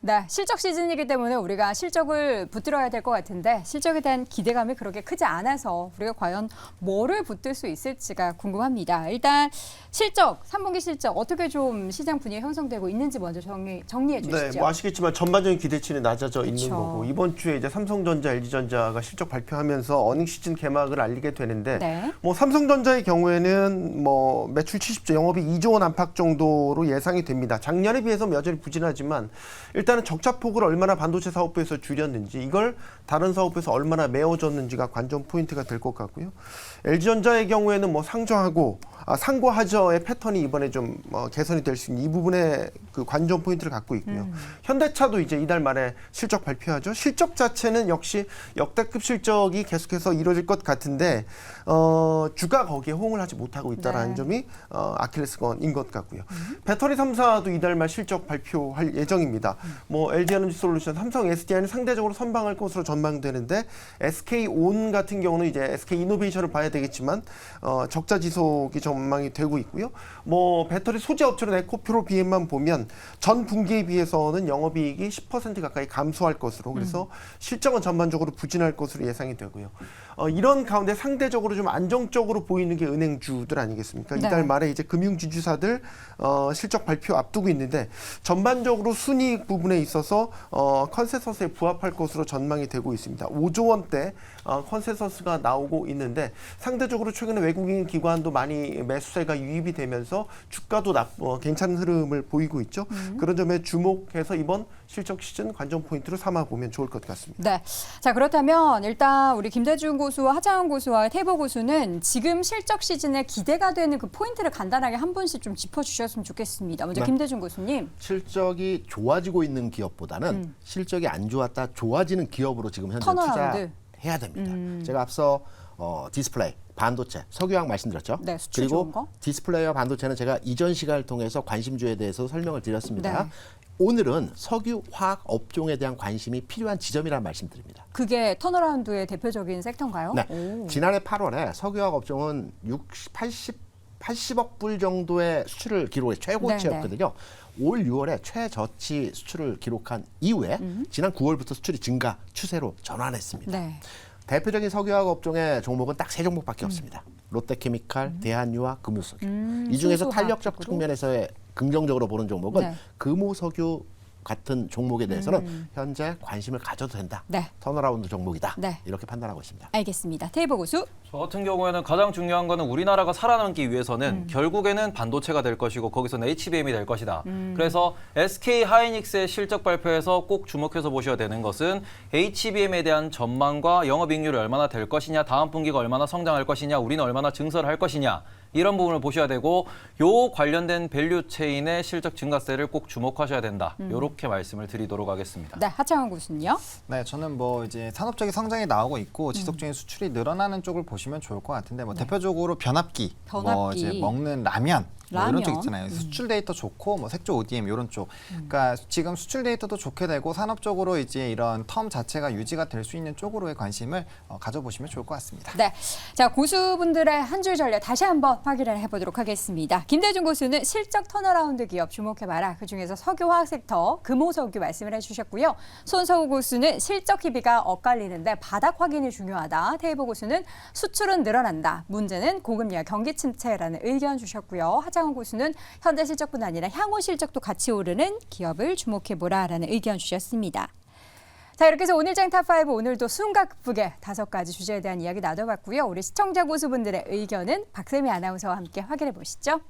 네, 실적 시즌이기 때문에 우리가 실적을 붙들어야 될 것 같은데 실적에 대한 기대감이 그렇게 크지 않아서 우리가 과연 뭐를 붙들 수 있을지가 궁금합니다. 일단 실적, 3분기 실적 어떻게 좀 시장 분위기 형성되고 있는지 먼저 정리해 주시죠. 네, 뭐 아시겠지만 전반적인 기대치는 낮아져 있는 그렇죠. 거고 이번 주에 이제 삼성전자, LG전자가 실적 발표하면서 어닝 시즌 개막을 알리게 되는데 네. 뭐 삼성전자의 경우에는 뭐 매출 70조, 영업이익 2조 원 안팎 정도로 예상이 됩니다. 작년에 비해서 여전히 부진하지만 일단은 적자폭을 얼마나 반도체 사업부에서 줄였는지 이걸 다른 사업부에서 얼마나 메워줬는지가 관전 포인트가 될 것 같고요. LG전자의 경우에는 뭐 상고 하저의 패턴이 이번에 좀 개선이 될 수 있는 이 부분에 그 관전 포인트를 갖고 있고요. 현대차도 이제 이달 말에 실적 발표하죠. 실적 자체는 역시 역대급 실적이 계속해서 이루어질 것 같은데 주가 거기에 호응을 하지 못하고 있다라는 네. 점이 아킬레스건인 것 같고요. 배터리 3사도 이달 말 실적 발표할 예정입니다. 뭐 LG에너지솔루션, 삼성 SDI는 상대적으로 선방할 것으로 전망되는데 SK온 같은 경우는 이제 SK이노베이션을 봐야 되겠지만 적자 지속이 전망이 되고 있고요. 뭐 배터리 소재 업체로 에코프로 BM만 보면 전 분기에 비해서는 영업이익이 10% 가까이 감소할 것으로 그래서 실적은 전반적으로 부진할 것으로 예상이 되고요. 이런 가운데 상대적으로 좀 안정적으로 보이는 게 은행주들 아니겠습니까? 네. 이달 말에 이제 금융지주사들 실적 발표 앞두고 있는데 전반적으로 순이익 부분에 있어서 컨센서스에 부합할 것으로 전망이 되고 있습니다. 5조 원대 컨센서스가 나오고 있는데 상대적으로 최근에 외국인 기관도 많이 매수세가 유입이 되면서 주가도 괜찮은 흐름을 보이고 있죠. 그런 점에 주목해서 이번 실적 시즌 관전 포인트로 삼아 보면 좋을 것 같습니다. 네. 자, 그렇다면 일단 우리 김대중 고수와 하창원 고수와 태보 고수는 지금 실적 시즌에 기대가 되는 그 포인트를 간단하게 한 분씩 좀 짚어주셨으면 좋겠습니다. 먼저 네. 김대중 고수님. 실적이 좋아지고 있는 기업보다는 실적이 안 좋았다 좋아지는 기업으로 지금 현재 턴어라운드. 투자해야 됩니다. 제가 앞서 디스플레이, 반도체, 석유화학 말씀드렸죠. 네, 수출 좋은 그리고 거. 디스플레이와 반도체는 제가 이전 시간을 통해서 관심주에 대해서 설명을 드렸습니다. 네. 오늘은 석유, 화학 업종에 대한 관심이 필요한 지점이라는 말씀드립니다. 그게 턴어라운드의 대표적인 섹터인가요? 네. 오. 지난해 8월에 석유화학 업종은 80억 불 정도의 수출을 기록해 최고치였거든요. 올 6월에 최저치 수출을 기록한 이후에 지난 9월부터 수출이 증가 추세로 전환했습니다. 네. 대표적인 석유화학 업종의 종목은 딱 세 종목밖에 없습니다. 롯데케미칼, 대한유화, 금호석유. 이 중에서 순수화학 탄력적 쪽으로? 측면에서의 긍정적으로 보는 종목은 네. 금호석유 같은 종목에 대해서는 현재 관심을 가져도 된다. 네. 턴어라운드 종목이다. 네. 이렇게 판단하고 있습니다. 알겠습니다. 테이버 고수. 저 같은 경우에는 가장 중요한 거는 우리나라가 살아남기 위해서는 결국에는 반도체가 될 것이고 거기서는 HBM이 될 것이다. 그래서 SK 하이닉스의 실적 발표에서 꼭 주목해서 보셔야 되는 것은 HBM에 대한 전망과 영업이익률이 얼마나 될 것이냐, 다음 분기가 얼마나 성장할 것이냐, 우리는 얼마나 증설을 할 것이냐. 이런 부분을 보셔야 되고 요 관련된 밸류 체인의 실적 증가세를 꼭 주목하셔야 된다. 이렇게 말씀을 드리도록 하겠습니다. 네, 하창원 고수는요. 네, 저는 뭐 이제 산업적인 성장이 나오고 있고 지속적인 수출이 늘어나는 쪽을 보시면 좋을 것 같은데 뭐 대표적으로 변압기, 뭐 변압기. 이제 먹는 라면. 뭐 이런 쪽 라면. 있잖아요. 수출 데이터 좋고 뭐 색조 ODM 이런 쪽. 그러니까 지금 수출 데이터도 좋게 되고 산업적으로 이제 이런 텀 자체가 유지가 될 수 있는 쪽으로의 관심을 가져보시면 좋을 것 같습니다. 네. 자, 고수분들의 한 줄 전략 다시 한번 확인을 해보도록 하겠습니다. 김대중 고수는 실적 턴어라운드 기업 주목해봐라. 그중에서 석유화학 섹터, 금호석유 말씀을 해주셨고요. 손석우 고수는 실적 희비가 엇갈리는데 바닥 확인이 중요하다. 테이버 고수는 수출은 늘어난다. 문제는 고금리와 경기 침체라는 의견 주셨고요. 하창원 고수는 현재 실적뿐 아니라 향후 실적도 같이 오르는 기업을 주목해보라라는 의견 주셨습니다. 자, 이렇게 해서 오늘 장 탑5 오늘도 숨가쁘게 5가지 주제에 대한 이야기 나눠봤고요. 우리 시청자 고수분들의 의견은 박세미 아나운서와 함께 확인해 보시죠.